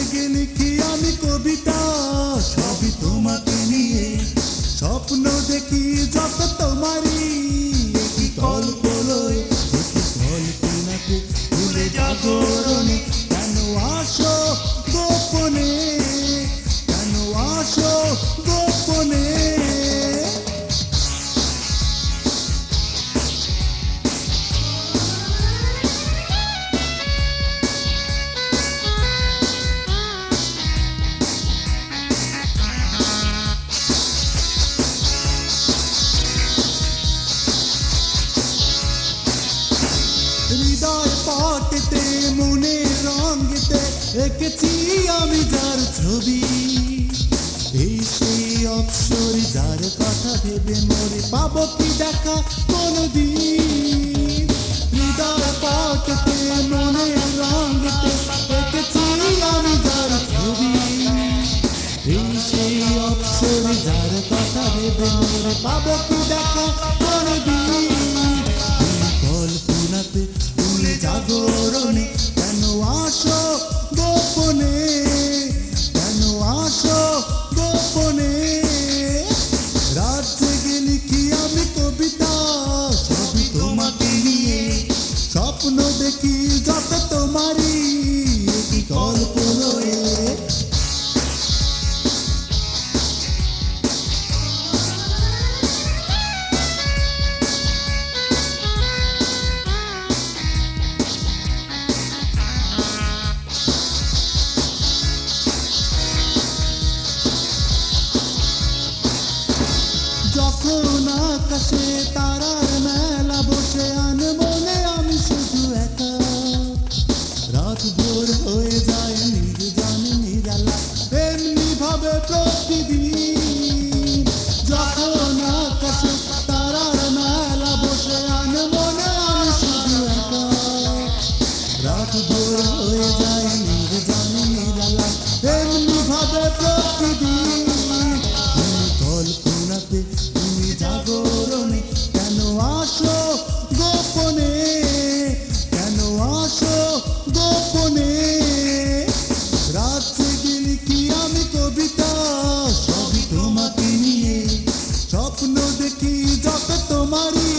জেগে লিখি আমি কবিতা সবই তোমাকে নিয়ে, স্বপ্ন দেখি যত তোমারই, একই কল্পনায় একই কল্পনাতে ভুলে জাগরণে, কেন আসো গোপনে, কেন আসো গোপনে। হৃদয় পটেতে মনে রঙেতে এঁকেছি আমি যার ছবি, এই সেই অপসর যার কথা ভেবে মরে পাবো কি দেখা কোনদিন। হৃদয় পটেতে মনে রঙেতে এঁকেছি আমি যার ছবি, এই সেই অপসর যার কথা ভেবে মরে পাবো কি দেখা কোনদিন। কল্পনাতে ভুলে জাগরণে, কেন আসো গোপনে, কেন আসো গোপনে। রাত জেগে লিখি আমি কবিতা সবই তোমাকে নিয়ে, স্বপ্ন দেখি যত তোমারই, একই কল্পনায়। যখন আকাশে তারার মেলা বসে আনমনে আমি শুধু একা, রাত ভোর হয়ে যায় নির্জন নিরালা এমনি ভাবে প্রতিদিন। যখন আকাশে তারার মেলা বসে আনমনে আমি শুধু একা, রাত ভোর হয়ে যায় নির্জন নিরালা এমনি ভাবে প্রতিদিন। কল্পনাতে তুমি জাগরণে, কেন আসো গোপনে, কেন আসো গোপনে। রাত জেগে লিখি আমি কবিতা সবই তোমাকে নিয়ে, স্বপ্ন দেখি যত তোমারই,